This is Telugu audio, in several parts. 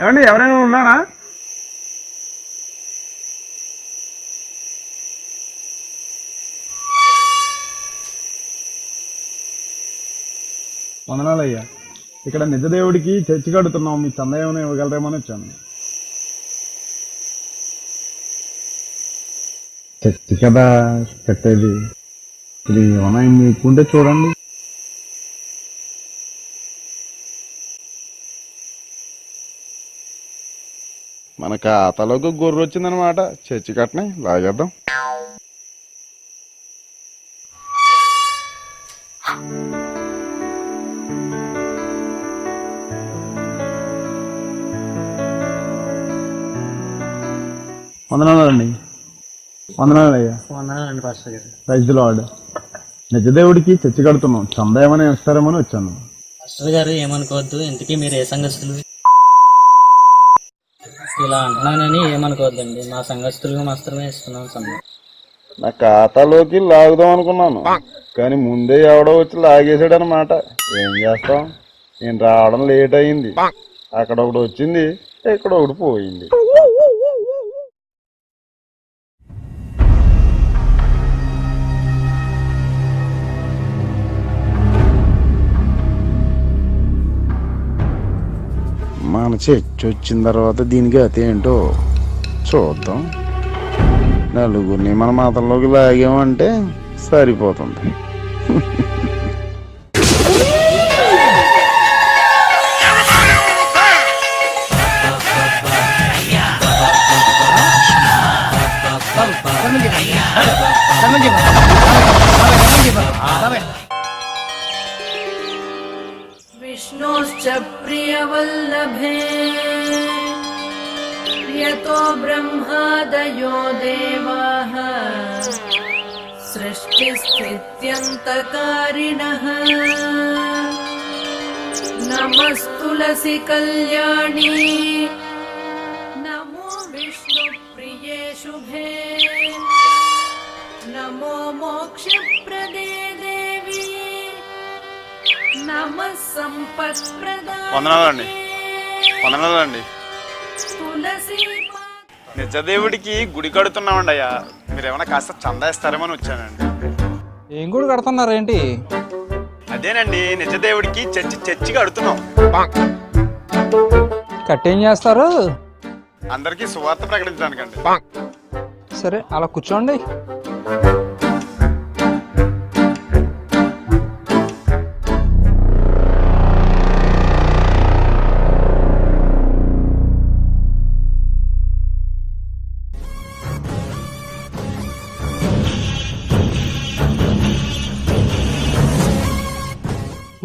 ఏమండి ఎవరైనా ఉన్నారా? వందనాలయ్యా. ఇక్కడ నిజదేవుడికి చర్చి కడుతున్నాం, మీ చందా ఏమైనా ఇవ్వగలరేమని వచ్చాను. చర్చి కదా కట్టేది, ఇది ఏమైనా మీకుంటే చూడండి. మన ఖాతాలోకి గొర్రె వచ్చిందనమాట, చర్చి కట్టనే లాగేద్దాం. వందనాలండి. వందనాలయ్యా. వందనాలండి పాస్టర్ గారు. Praise the lord. నిజదేవుడికి చర్చి కడుతున్నాం, చందా ఏమైనా ఇస్తారేమని వచ్చాను. పాస్టర్ గారు ఏమనుకోవద్దు, ఇంతకీ మీరు ఏ సంఘస్థులు? ఇలా అంటున్నానని ఏమనుకోవద్దండి, మా సంఘస్థులుగా మాత్రమే ఇస్తున్నాం సంఘం. నా ఖాతాలోకి లాగుదాం అనుకున్నాను, కానీ ముందే ఎవడో వచ్చి లాగేసాడు అనమాట. ఏం చేస్తాం, నేను రావడం లేట్ అయింది. అక్కడ ఒకటి వచ్చింది, ఇక్కడ ఒకటి పోయింది. మన చర్చి వచ్చిన తర్వాత దీనికి అతి ఏంటో చూద్దాం. నలుగురిని మన మాతల్లోకి లాగామంటే సరిపోతుంది. विष्णोश्च प्रियवल्लभे यतो ब्रह्मादयो देवाः सृष्टिस्थित्यन्तकारिणः नमस्तुलसी कल्याणी नमो विष्णुप्रिये शुभे नमो मोक्षप्रदे देवी नमः संपत्प्रदाय। వందనాలండి. వందనాలండి. నిజదేవుడికి గుడి కడుతున్నామండి అయ్యా, మీరేమైనా కాస్త చందా ఇస్తారేమని వచ్చానండి. ఏం గుడి కడుతున్నారు ఏంటి? అదేనండి, నిజదేవుడికి చర్చి కడుతున్నాం. కట్టేం చేస్తారు? అందరికీ సువార్త ప్రకటించడానికండి. సరే అలా కూర్చోండి.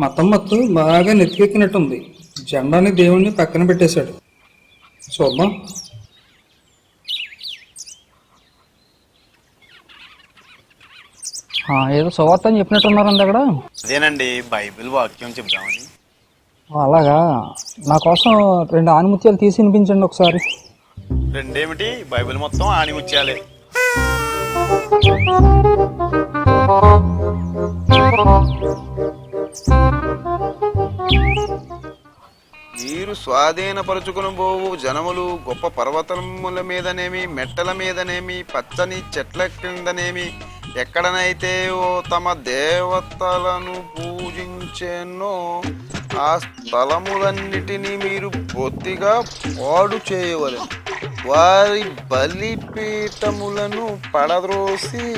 మత్తమ్మత్తు బాగా నెత్తికెక్కినట్టుంది. జెండాని దేవుణ్ణి పక్కన పెట్టేశాడు. చూద్దాం. ఏదో సువార్త అని చెప్పినట్టున్నారండి అక్కడ. అదేనండి, బైబిల్ వాక్యం చెప్దామని. అలాగా, నా కోసం 2 ఆనిముత్యాలు తీసి వినిపించండి ఒకసారి. రెండేమిటి, బైబిల్ మొత్తం ఆనిముత్యాలే. మీరు స్వాధీనపరుచుకుని పోవు జనములు గొప్ప పర్వతముల మీదనేమి, మెట్టల మీదనేమి, పచ్చని చెట్ల క్రిందనేమి, ఎక్కడనైతే ఓ తమ దేవతలను పూజించేనో ఆ స్థలములన్నిటినీ మీరు బొత్తిగా పాడు చేయవలెను. వారి బలిపీఠములను పడద్రోసి,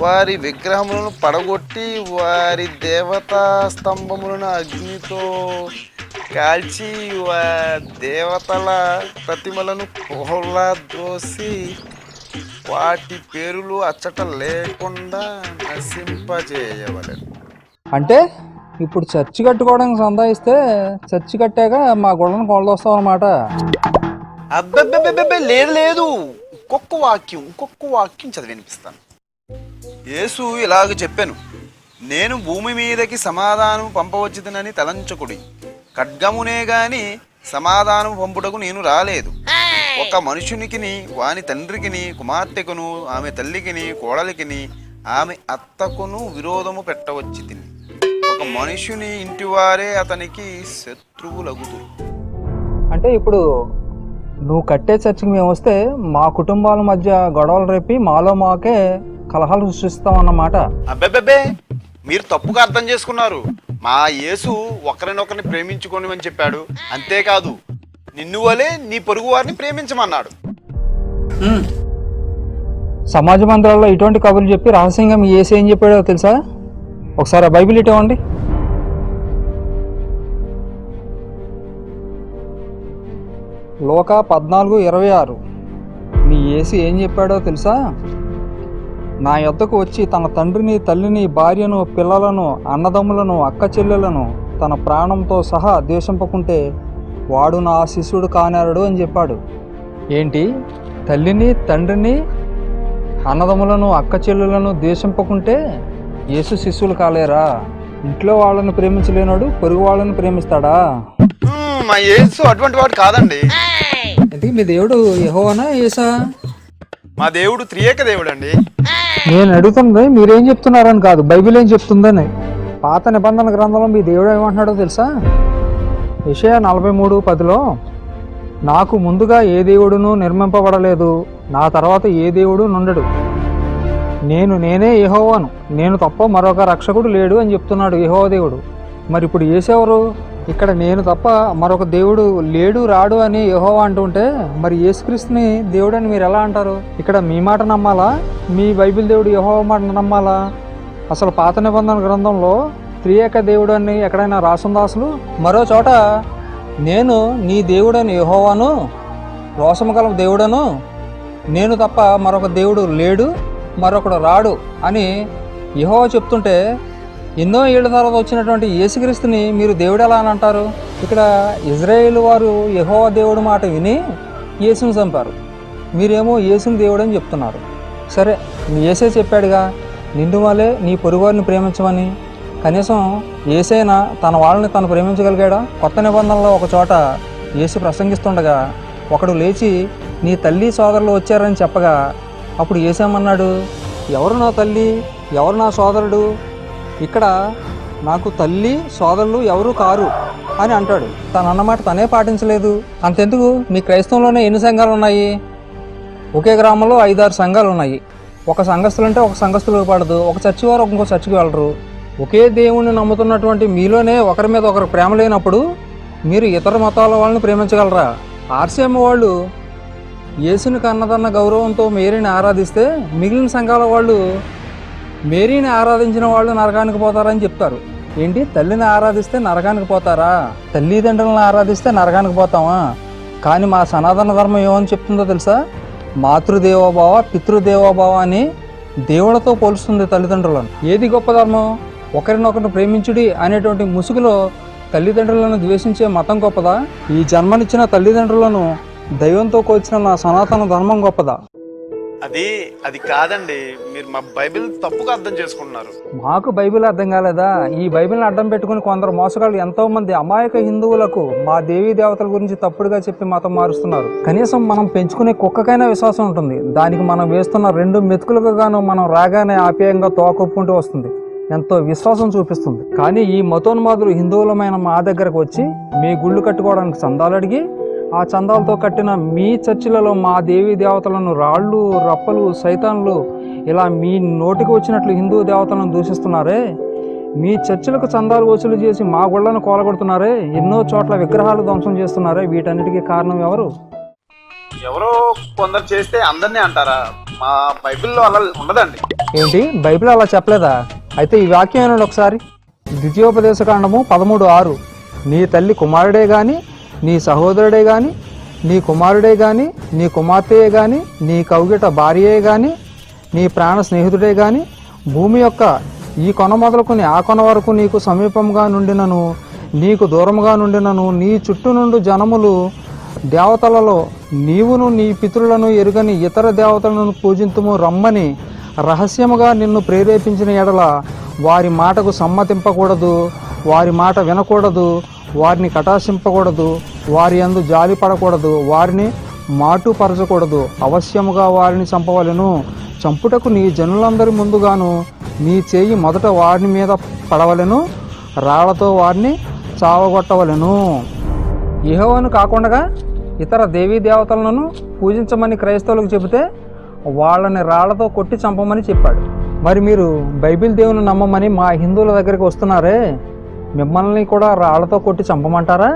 వారి విగ్రహములను పడగొట్టి, వారి దేవతా స్తంభములను అగ్నితో కాల్చి, దేవతల ప్రతిమలను కూలద్రోసి, వాటి పేరులు అచ్చట లేకుండా నశింపజేయవలెను. అంటే ఇప్పుడు చర్చి కట్టుకోవడానికి సందాయిస్తే చర్చి కట్టాక మా గొడవను కొలదొస్తాం అన్నమాట. అబ్బబ్బబ్బబ్బే, లేదు లేదు, ఇంకొక వాక్యం చదివి వినిపిస్తాను. యేసు ఇలాగ చెప్పాను, నేను భూమి మీదకి సమాధానం పంపవచ్చునని తలంచకుడి, ఖడ్గమునే గాని సమాధానం పంపుటకు నేను రాలేదు. ఒక మనుషునికిని, వాని తండ్రికిని, కుమార్తెకును, ఆమె తల్లికిని, కోడలికిని, ఆమె అత్తకును విరోధము పెట్టవచ్చి తిని, ఒక మనుషుని ఇంటివారే అతనికి శత్రువులగుదురు. అంటే ఇప్పుడు నువ్వు కట్టే చర్చికి మేము వస్తే మా కుటుంబాల మధ్య గొడవలు రేపి మాలో మాకే కలహాలు సృష్టిస్తాం అన్నమాట. అబ్బెబ్బెబ్బే, మీరు తప్పుగా అర్థం చేసుకున్నారు. మా యేసు ఒకరినొకరిని ప్రేమించుకోనివని చెప్పాడు. అంతేకాదు, నిన్ను వలే నీ పొరుగు వారిని ప్రేమించమన్నాడు. సమాజ మందిరాల్లో ఇటువంటి కబుర్లు చెప్పి రహస్యంగా మీ యేసు ఏం చెప్పాడో తెలుసా? ఒకసారి ఆ బైబిల్ ఇవ్వండి. లోకా 14:26. మీ యేసు ఏం చెప్పాడో తెలుసా? నా యొద్దకు వచ్చి తన తండ్రిని, తల్లిని, భార్యను, పిల్లలను, అన్నదమ్ములను, అక్క చెల్లెలను తన ప్రాణంతో సహా ద్వేషింపకుంటే వాడు నా శిష్యుడు కానేరడు అని చెప్పాడు. ఏంటి? తల్లిని, తండ్రిని, అన్నదమ్ములను, అక్క చెల్లెలను ద్వేషింపకుంటే యేసు శిష్యులు కాలేరా? ఇంట్లో వాళ్ళని ప్రేమించలేనాడు పొరుగు వాళ్ళని ప్రేమిస్తాడా? మా యేసు అటువంటి వాడు కాదండి. ఎందుకు మీ దేవుడు యెహోవానా యేసా? మా దేవుడు త్రియేక దేవుడు అండి. నేను అడుగుతుంది మీరేం చెప్తున్నారని కాదు, బైబిల్ ఏం చెప్తుందని. పాత నిబంధన గ్రంథంలో మీ దేవుడు ఏమంటున్నాడో తెలుసా? యెషయా 43:10లో నాకు ముందుగా ఏ దేవుడును నిర్మింపబడలేదు, నా తర్వాత ఏ దేవుడు నుండడు, నేనే యెహోవాను, నేను తప్ప మరొక రక్షకుడు లేడు అని చెప్తున్నాడు యెహోవా దేవుడు. మరి ఇప్పుడు యేసెవరు? ఇక్కడ నేను తప్ప మరొక దేవుడు లేడు రాడు అని యెహోవా అంటుంటే మరి యేసుక్రీస్తుని దేవుడు అని మీరు ఎలా అంటారు? ఇక్కడ మీ మాట నమ్మాలా, మీ బైబిల్ దేవుడు యెహోవా మాట నమ్మాలా? అసలు పాత నిబంధన గ్రంథంలో త్రియేక దేవుడు అని ఎక్కడైనా రాసుందా అసలు? మరో చోట నేను నీ దేవుడని యెహోవాను, రోషము గల దేవుడను, నేను తప్ప మరొక దేవుడు లేడు, మరొకడు రాడు అని యెహోవా చెప్తుంటే ఎన్నో ఏళ్ల తర్వాత వచ్చినటువంటి యేసుక్రీస్తుని మీరు దేవుడు ఎలా అని అంటారు? ఇక్కడ ఇజ్రాయేల్ వారు యెహోవా దేవుడు మాట విని యేసుని చంపారు, మీరేమో యేసుని దేవుడు అని చెప్తున్నారు. సరే, మీ యేసే చెప్పాడుగా నిన్ను వలే నీ పొరుగువారిని ప్రేమించమని. కనీసం యేసైనా తన వాళ్ళని తను ప్రేమించగలిగాడా? కొత్త నిబంధనలో ఒక చోట యేసు ప్రసంగిస్తుండగా ఒకడు లేచి నీ తల్లి సోదరులు వచ్చారని చెప్పగా అప్పుడు యేసేమన్నాడు? ఎవరు నా తల్లి, ఎవరు నా సోదరుడు? ఇక్కడ నాకు తల్లి సోదరులు ఎవరు కారు అని అంటాడు. తను అన్నమాట తనే పాటించలేదు. అంతెందుకు, మీ క్రైస్తవంలోనే ఎన్ని సంఘాలు ఉన్నాయి? ఒకే గ్రామంలో 5-6 సంఘాలు ఉన్నాయి. ఒక సంఘస్థులు అంటే ఒక సంఘస్థులకు పడదు, ఒక చర్చి వారు ఇంకో చర్చికి వెళ్ళరు. ఒకే దేవుణ్ణి నమ్ముతున్నటువంటి మీలోనే ఒకరి మీద ఒకరు ప్రేమ లేనప్పుడు మీరు ఇతర మతాల వాళ్ళని ప్రేమించగలరా? ఆర్సీఎం వాళ్ళు యేసుని కన్నదన్న గౌరవంతో మేరీని ఆరాధిస్తే మిగిలిన సంఘాల వాళ్ళు మేరీని ఆరాధించిన వాళ్ళు నరకానికి పోతారని చెప్తారు. ఏంటి, తల్లిని ఆరాధిస్తే నరకానికి పోతారా? తల్లిదండ్రులను ఆరాధిస్తే నరకానికి పోతామా? కానీ మా సనాతన ధర్మం ఏమని చెప్తుందో తెలుసా? మాతృదేవోభావ పితృదేవోభావ అని దేవుళ్ళతో పోలుస్తుంది తల్లిదండ్రులను. ఏది గొప్ప ధర్మం? ఒకరినొకరిని ప్రేమించుడి అనేటువంటి ముసుగులో తల్లిదండ్రులను ద్వేషించే మతం గొప్పదా? ఈ జన్మనిచ్చిన తల్లిదండ్రులను దైవంతో కోల్చిన నా సనాతన ధర్మం గొప్పదా? అది కాదండి, మీరు మా బైబిల్ తప్పుగా అర్థం చేసుకుంటున్నారు. మాకు బైబిల్ అర్థం కాలేదా? ఈ బైబిల్ని అడ్డం పెట్టుకుని కొందరు మోసగాళ్ళు ఎంతో మంది అమాయక హిందువులకు మా దేవీ దేవతల గురించి తప్పుడుగా చెప్పి మతం మారుస్తున్నారు. కనీసం మనం పెంచుకునే కుక్కకైనా విశ్వాసం ఉంటుంది. దానికి మనం వేస్తున్న 2 మెతుకులకు గాను మనం రాగానే ఆప్యాయంగా తోకొప్పుకుంటూ వస్తుంది, ఎంతో విశ్వాసం చూపిస్తుంది. కానీ ఈ మతోన్మాదులు హిందువులమైన మా దగ్గరకు వచ్చి మీ గుళ్ళు కట్టుకోవడానికి చందాలు అడిగి ఆ చందాలతో కట్టిన మీ చర్చిలలో మా దేవీ దేవతలను రాళ్ళు, రప్పలు, సైతాన్లు ఇలా మీ నోటికి వచ్చినట్లు హిందూ దేవతలను దూషిస్తున్నారే. మీ చర్చిలకు చందాలు వసూలు చేసి మా గుళ్ళను కోలగొడుతున్నారే. ఎన్నో చోట్ల విగ్రహాలు ధ్వంసం చేస్తున్నారే. వీటన్నిటికీ కారణం ఎవరు? ఎవరో కొందరు చేస్తే అందరినీ అంటారా? మా బైబిల్లో అలా ఉండదండి. ఏంటి, బైబిల్ అలా చెప్పలేదా? అయితే ఈ వాక్యం ఏనండి ఒకసారి. ద్వితీయోపదేశకాండము 13:6. నీ తల్లి కుమారుడే గాని, నీ సహోదరుడే గాని, నీ కుమారుడే గాని, నీ కుమార్తెయే గాని, నీ కౌగిట భార్యే గాని, నీ ప్రాణ స్నేహితుడే గాని, భూమి యొక్క ఈ కొన మొదలుకొని ఆ కొన వరకు నీకు సమీపంగా నుండినను నీకు దూరముగా నుండినను నీ చుట్టూ నుండి జనములు దేవతలలో నీవును నీ పితరులను ఎరుగని ఇతర దేవతలను పూజింతుము రమ్మని రహస్యముగా నిన్ను ప్రేరేపించిన ఎడల వారి మాటకు సమ్మతింపకూడదు, వారి మాట వినకూడదు, వారిని కటాక్షింపకూడదు, వారి యందు జాలి పడకూడదు, వారిని మాటుపరచకూడదు, అవశ్యముగా వారిని చంపవలెను. చంపుటకు నీ జనులందరి ముందుగాను నీ చేయి మొదట వారిని మీద పడవలెను, రాళ్లతో వారిని చావగొట్టవలెను. యెహోవాను కాకుండా ఇతర దేవీ దేవతలను పూజించమని క్రైస్తవులకు చెబితే వాళ్ళని రాళ్లతో కొట్టి చంపమని చెప్పాడు. మరి మీరు బైబిల్ దేవుని నమ్మమని మా హిందువుల దగ్గరికి వస్తున్నారే, మిమ్మల్ని కూడా రాళ్లతో కొట్టి చంపమంటారా?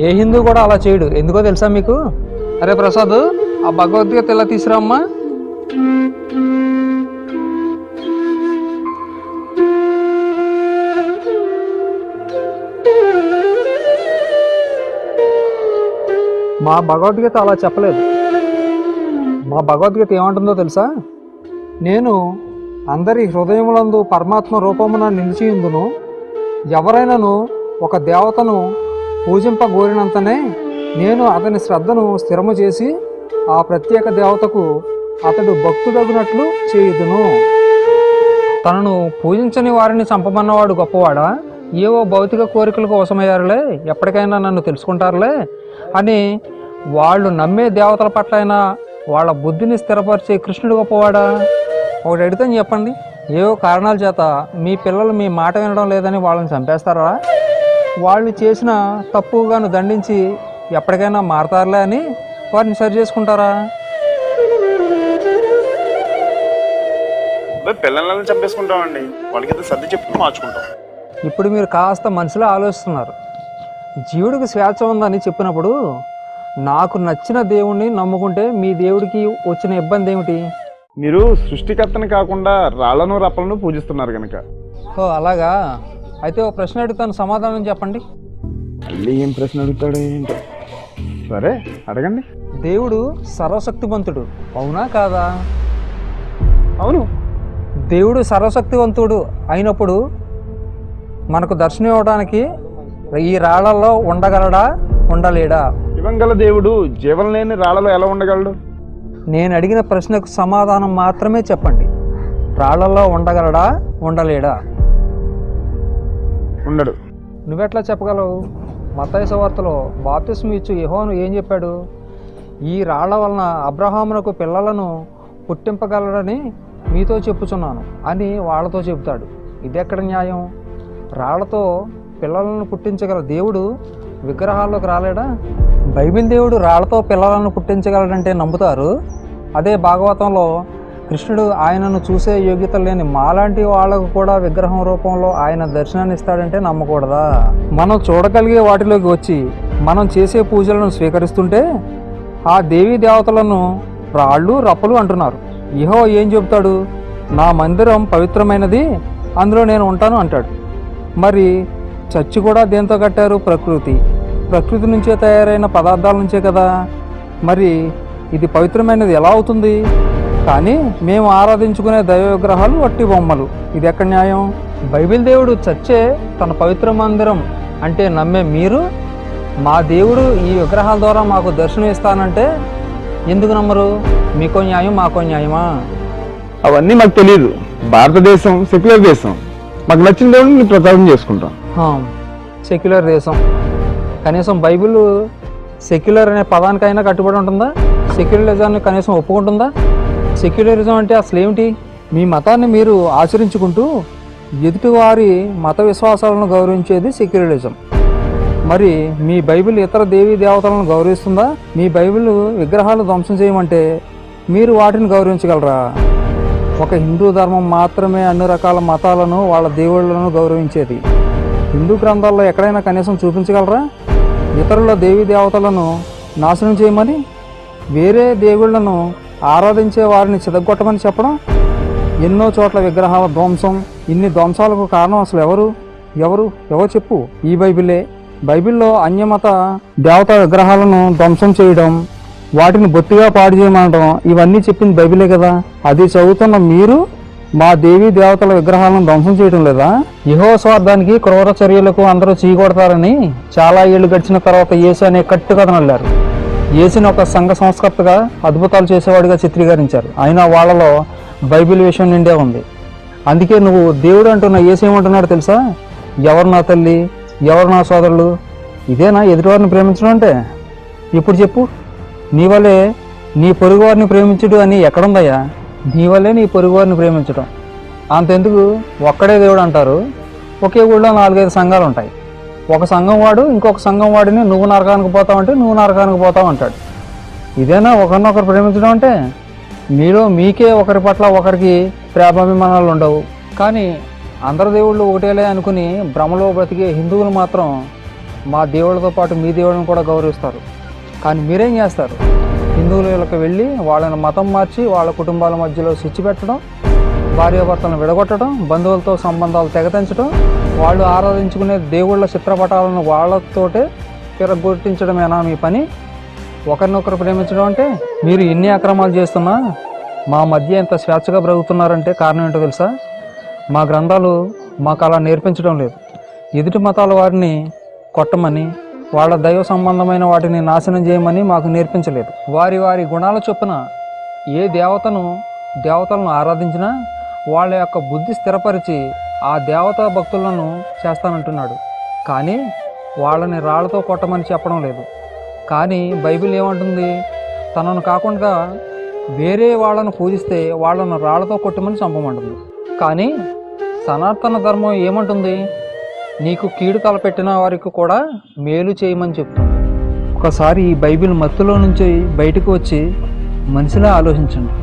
ఏ హిందూ కూడా అలా చేయడు. ఎందుకో తెలుసా మీకు? అరే ప్రసాద్, ఆ భగవద్గీత ఇలా తీసుకురామ్మా. మా భగవద్గీత అలా చెప్పలేదు. మా భగవద్గీత ఏమంటుందో తెలుసా? నేను అందరి హృదయములందు పరమాత్మ రూపమున నిలిచియుందును, ఎవరైనాను ఒక దేవతను పూజింపగోరినంతనే నేను అతని శ్రద్ధను స్థిరము చేసి ఆ ప్రత్యేక దేవతకు అతడు భక్తుడగునట్లు చేయుదును. తనను పూజించని వారిని చంపమన్నవాడు గొప్పవాడా? ఏవో భౌతిక కోరికల కోసమయ్యారులే, ఎప్పటికైనా నన్ను తెలుసుకుంటారులే అని వాళ్ళు నమ్మే దేవతల పట్ల అయినా వాళ్ళ బుద్ధిని స్థిరపరిచే కృష్ణుడు గొప్పవాడా? ఒకటి అడిగితే చెప్పండి, ఏవో కారణాల చేత మీ పిల్లలు మీ మాట వినడం లేదని వాళ్ళని చంపేస్తారా? వాళ్ళు చేసిన తప్పుగాను దండించి ఎప్పటికైనా మారతారులే అని వారిని సరి చేసుకుంటారా? పిల్లలని చంపేసుకుంటామండి, వాళ్ళకి సర్ది చెప్పుకుని మార్చుకుంటాం. ఇప్పుడు మీరు కాస్త మనసులో ఆలోచిస్తున్నారు. జీవుడికి స్వేచ్ఛ ఉందని చెప్పినప్పుడు నాకు నచ్చిన దేవుణ్ణి నమ్ముకుంటే మీ దేవుడికి వచ్చిన ఇబ్బంది ఏమిటి? మీరు సృష్టికర్తని కాకుండా రాళ్లను రప్పలను పూజిస్తున్నారు కనుక. ఓ అలాగా? అయితే ఓ ప్రశ్న అడుగుతాను, సమాధానం చెప్పండి. మళ్ళీ ఏం ప్రశ్న అడుగుతాడు ఏంటో. సరే అడగండి. దేవుడు సర్వశక్తివంతుడు, అవునా కాదా? అవును. దేవుడు సర్వశక్తివంతుడు అయినప్పుడు మనకు దర్శనం ఇవ్వడానికి ఈ రాళ్లలో ఉండగలడా, ఉండలేడా? ఇవ్వగల దేవుడు జీవం లేని రాళ్లలో ఎలా ఉండగలడు? నేను అడిగిన ప్రశ్నకు సమాధానం మాత్రమే చెప్పండి. రాళ్లలో ఉండగలడా, ఉండలేడా? ఉండడు. నువ్వెట్లా చెప్పగలవు? మత్తయి సువార్తలో బాప్తిస్మం ఇచ్చు యోహాను ఏం చెప్పాడు? ఈ రాళ్ల వలన అబ్రహామునకు పిల్లలను పుట్టింపగలడని మీతో చెప్పుచున్నాను అని వాళ్ళతో చెబుతాడు. ఇదెక్కడ న్యాయం? రాళ్లతో పిల్లలను పుట్టించగల దేవుడు విగ్రహాల్లోకి రాలేడా? బైబిల్ దేవుడు రాళ్లతో పిల్లలను పుట్టించగలడంటే నమ్ముతారు. అదే భాగవతంలో కృష్ణుడు ఆయనను చూసే యోగ్యత లేని మాలాంటి వాళ్ళకు కూడా విగ్రహం రూపంలో ఆయన దర్శనాన్ని ఇస్తాడంటే నమ్మకూడదా? మనం చూడగలిగే వాటిలోకి వచ్చి మనం చేసే పూజలను స్వీకరిస్తుంటే ఆ దేవీ దేవతలను రాళ్ళు రప్పలు అంటున్నారు. యెహోవా ఏం చెబుతాడు? నా మందిరం పవిత్రమైనది, అందులో నేను ఉంటాను అంటాడు. మరి చర్చి కూడా దేంతో కట్టారు? ప్రకృతి నుంచే తయారైన పదార్థాల నుంచే కదా. మరి ఇది పవిత్రమైనది ఎలా అవుతుంది? కానీ మేము ఆరాధించుకునే దైవ విగ్రహాలు వట్టి బొమ్మలు. ఇది ఎక్కడ న్యాయం? బైబిల్ దేవుడు చర్చే తన పవిత్ర మందిరం అంటే నమ్మే మీరు, మా దేవుడు ఈ విగ్రహాల ద్వారా మాకు దర్శనం ఇస్తానంటే ఎందుకు నమ్మరు? మీకో న్యాయం, మాకో న్యాయమా? అవన్నీ మాకు తెలియదు. భారతదేశం సెక్యులర్ దేశం. మాకు నచ్చిన దేవుడిని ప్రచారం చేసుకుంటాం. సెక్యులర్ దేశం. కనీసం బైబిల్ సెక్యులర్ అనే పదానికైనా కట్టుబడి ఉంటుందా? సెక్యులరిజాన్ని కనీసం ఒప్పుకుంటుందా? సెక్యులరిజం అంటే అసలు ఏమిటి? మీ మతాన్ని మీరు ఆచరించుకుంటూ ఎదుటివారి మత విశ్వాసాలను గౌరవించేది సెక్యులరిజం. మరి మీ బైబిల్ ఇతర దేవీ దేవతలను గౌరవిస్తుందా? మీ బైబిల్ విగ్రహాలు ధ్వంసం చేయమంటే మీరు వాటిని గౌరవించగలరా? ఒక హిందూ ధర్మం మాత్రమే అన్ని రకాల మతాలను వాళ్ళ దేవుళ్లను గౌరవించేది. హిందూ గ్రంథాల్లో ఎక్కడైనా కనీసం చూపించగలరా? ఇతరుల దేవీ దేవతలను నాశనం చేయమని, వేరే దేవుళ్లను ఆరాధించే వారిని చితగొట్టమని చెప్పడం? ఎన్నో చోట్ల విగ్రహాల ధ్వంసం. ఇన్ని ధ్వంసాలకు కారణం అసలు ఎవరు చెప్పు? ఈ బైబిలే. బైబిల్లో అన్యమత దేవతా విగ్రహాలను ధ్వంసం చేయడం, వాటిని బొత్తిగా పాడు చేయమనడం, ఇవన్నీ చెప్పింది బైబిలే కదా. అది చదువుతున్న మీరు మా దేవీ దేవతల విగ్రహాలను ధ్వంసం చేయడం లేదా? యెహోవా స్వార్థానికి, క్రూర చర్యలకు అందరూ చీకొడతారని చాలా ఏళ్లు గడిచిన తర్వాత యేసు అనే కట్టుకథను అల్లారు. యేసుని ఒక సంఘ సంస్కర్తగా, అద్భుతాలు చేసేవాడిగా చిత్రీకరించారు. అయినా వాళ్ళలో బైబిల్ విషయం నిండే ఉంది. అందుకే నువ్వు దేవుడు అంటున్న యేసు ఏమంటున్నాడు తెలుసా? ఎవరు నా తల్లి, ఎవరు నా సోదరులు? ఇదేనా ఎదుటివారిని ప్రేమించడం అంటే? ఇప్పుడు చెప్పు. నీ వల్లే నీ పొరుగువారిని ప్రేమించుడు అని ఎక్కడుందయ్యా? నీ వల్లే నీ పొరుగువారిని ప్రేమించడం. అంతెందుకు, ఒక్కడే దేవుడు అంటారు. ఒకే ఊళ్ళో 4-5 సంఘాలు ఉంటాయి. ఒక సంఘం వాడు ఇంకొక సంఘం వాడిని నువ్వు నరకానికి పోతావు అంటే నువ్వు నరకానికి పోతావు అంటాడు. ఇదేనా ఒకరినొకరు ప్రేమించడం అంటే? మీలో మీకే ఒకరి పట్ల ఒకరికి ప్రేమాభిమానాలు ఉండవు. కానీ అందరు దేవుళ్ళు ఒకటేలే అనుకుని భ్రమలో బ్రతికే హిందువులు మాత్రం మా దేవుళ్ళతో పాటు మీ దేవుళ్ళని కూడా గౌరవిస్తారు. కానీ మీరేం చేస్తారు? హిందువులకు వెళ్ళి వాళ్ళని మతం మార్చి వాళ్ళ కుటుంబాల మధ్యలో స్విచ్ పెట్టడం, భార్యాభర్తలను విడగొట్టడం, బంధువులతో సంబంధాలు తెగతించడం, వాళ్ళు ఆరాధించుకునే దేవుళ్ళ చిత్రపటాలను వాళ్ళతోటే తిరగొట్టించడమేనా మీ పని? ఒకరినొకరు ప్రేమించడం అంటే? మీరు ఎన్ని అక్రమాలు చేస్తున్నా మా మధ్య ఎంత స్వేచ్ఛగా బ్రతుకుతున్నారంటే కారణం ఏంటో తెలుసా? మా గ్రంథాలు మాకు అలా నేర్పించడం లేదు. ఎదుటి మతాల వారిని కొట్టమని, వాళ్ళ దైవ సంబంధమైన వాటిని నాశనం చేయమని మాకు నేర్పించలేదు. వారి వారి గుణాల చొప్పున ఏ దేవతలను ఆరాధించినా వాళ్ళ యొక్క బుద్ధి స్థిరపరిచి ఆ దేవతా భక్తులను చేస్తానంటున్నాడు. కానీ వాళ్ళని రాళ్లతో కొట్టమని చెప్పడం లేదు. కానీ బైబిల్ ఏమంటుంది? తనను కాకుండా వేరే వాళ్ళను పూజిస్తే వాళ్ళను రాళ్లతో కొట్టమని చంపమంటుంది. కానీ సనాతన ధర్మం ఏమంటుంది? నీకు కీడు తలపెట్టిన వారికి కూడా మేలు చేయమని చెప్తుంది. ఒకసారి ఈ బైబిల్ మత్తులో నుంచి బయటకు వచ్చి మనిషిలా ఆలోచించండి,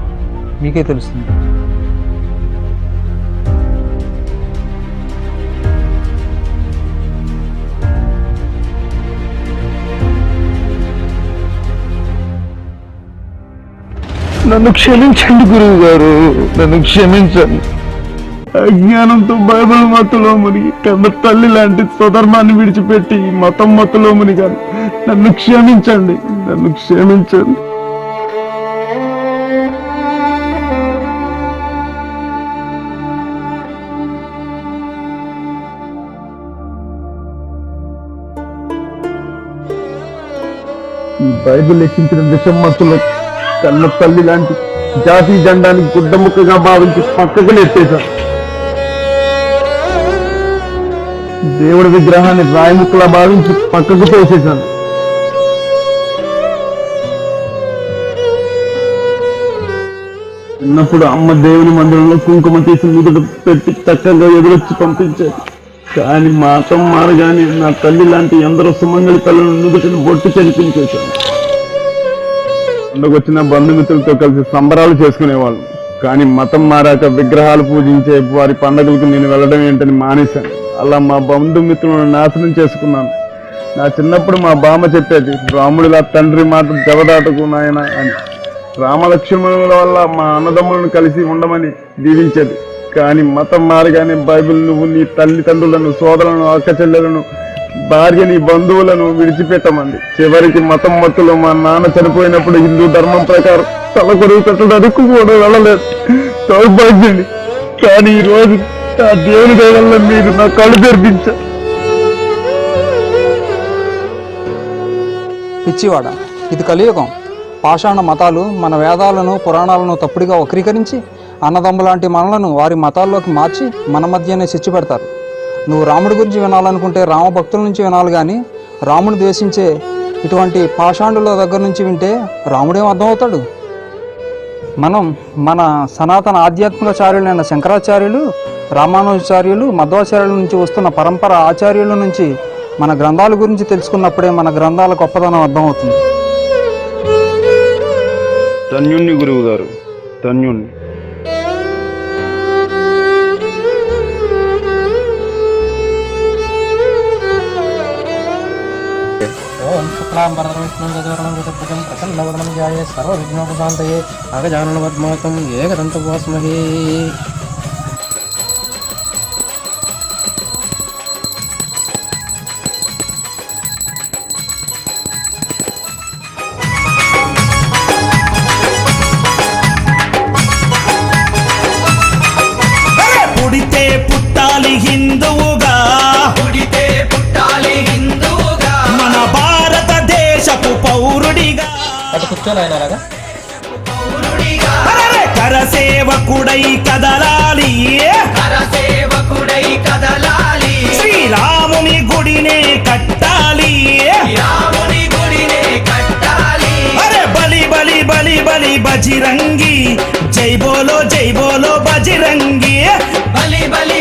మీకే తెలుస్తుంది. నన్ను క్షమించండి గురువు గారు, నన్ను క్షమించండి. అజ్ఞానంతో బైబిల్ మత్తులో మునిగి కన్న తల్లి లాంటి స్వధర్మాన్ని విడిచిపెట్టి మతం మత్తులో మునిగాను. నన్ను క్షమించండి, నన్ను క్షమించండి. ఈ బైబిల్ ఎక్కించిన విషం మత్తులో కన్న తల్లి లాంటి జాతీ జెండాని గుడ్డముక్కగా భావించి పక్కకు నెట్టేశాను. దేవుడి విగ్రహాన్ని రాయిముక్కలా భావించి పక్కకు తోసేశాను. చిన్నప్పుడు అమ్మ దేవుని మందిరంలో కుంకుమ తీసి ముదుట పెట్టి చక్కగా ఎదురొచ్చి పంపించారు. కానీ మాతం మారగానే నా తల్లి లాంటి ఎందరో సుమంగళి తల్లిని నుదుటిని బొట్టు చనిపించేశాను. పండుగొచ్చిన బంధుమిత్రులతో కలిసి సంబరాలు చేసుకునేవాళ్ళు. కానీ మతం మారాక విగ్రహాలు పూజించే వారి పండుగలకు నేను వెళ్ళడం ఏంటని మానేశాను. అలా మా బంధుమిత్రులను నాశనం చేసుకున్నాను. నా చిన్నప్పుడు మా బామ్మ చెప్పేది, రాముడిలా తండ్రి మాట జవదాటకు నాయన అని. రామలక్ష్మణుల వల్ల మా అన్నదమ్ములను కలిసి ఉండమని దీవించేది. కానీ మతం మారగానే బైబిల్ నువ్వు నీ తల్లిదండ్రులను, సోదరులను, అక్క చెల్లెలను, భార్యని, బంధువులను విడిచిపెట్టమంది. చివరికి మతం మత్తులో మా నాన్న చనిపోయినప్పుడు హిందూ ధర్మం ప్రకారం తల కొడుకు పెట్టడానికి కూడా వెళ్ళలేదు. సౌభాగ్యండి. కానీ ఈ రోజు ఆ దేవుని దయ వల్ల మీరు నా కళ్ళు తెరిపించారు. పిచ్చివాడ, ఇది కలియుగం. పాషాణ మతాలు మన వేదాలను, పురాణాలను తప్పుడుగా వక్రీకరించి అన్నదమ్ములాంటి మనలను వారి మతాల్లోకి మార్చి మన మధ్యనే చిచ్చు పెడతారు. నువ్వు రాముడి గురించి వినాలనుకుంటే రామభక్తుల నుంచి వినాలి, కానీ రాముని ద్వేషించే ఇటువంటి పాషాండుల దగ్గర నుంచి వింటే రాముడేం అర్థమవుతాడు? మనం మన సనాతన ఆధ్యాత్మికాచార్యులైన శంకరాచార్యులు, రామానుజాచార్యులు, మధ్వాచార్యుల నుంచి వస్తున్న పరంపర ఆచార్యుల నుంచి మన గ్రంథాల గురించి తెలుసుకున్నప్పుడే మన గ్రంథాల గొప్పదనం అర్థమవుతుంది. ధన్యుణ్ణి గురువు గారు, ధన్యుణ్ణి. ఓం శుక్లాం వరదం విష్ణుం శశివర్ణం చతుర్భుజం ప్రసన్నవదనం ధ్యాయే సర్వవిఘ్నోపశాంతయే అగజానన పద్మార్కం ఏకదంతోపాస్మహే. పుడితే పుట్టాలి హిందువుగా, మన భారతదేశపు పౌరుడిగా, కరసేవకుడై కదలాలి, శ్రీరాముని గుడినే కట్టాలి. అరే బలి బలి బలి బలి బజిరంగి, జై బోలో బజిరంగి. బలి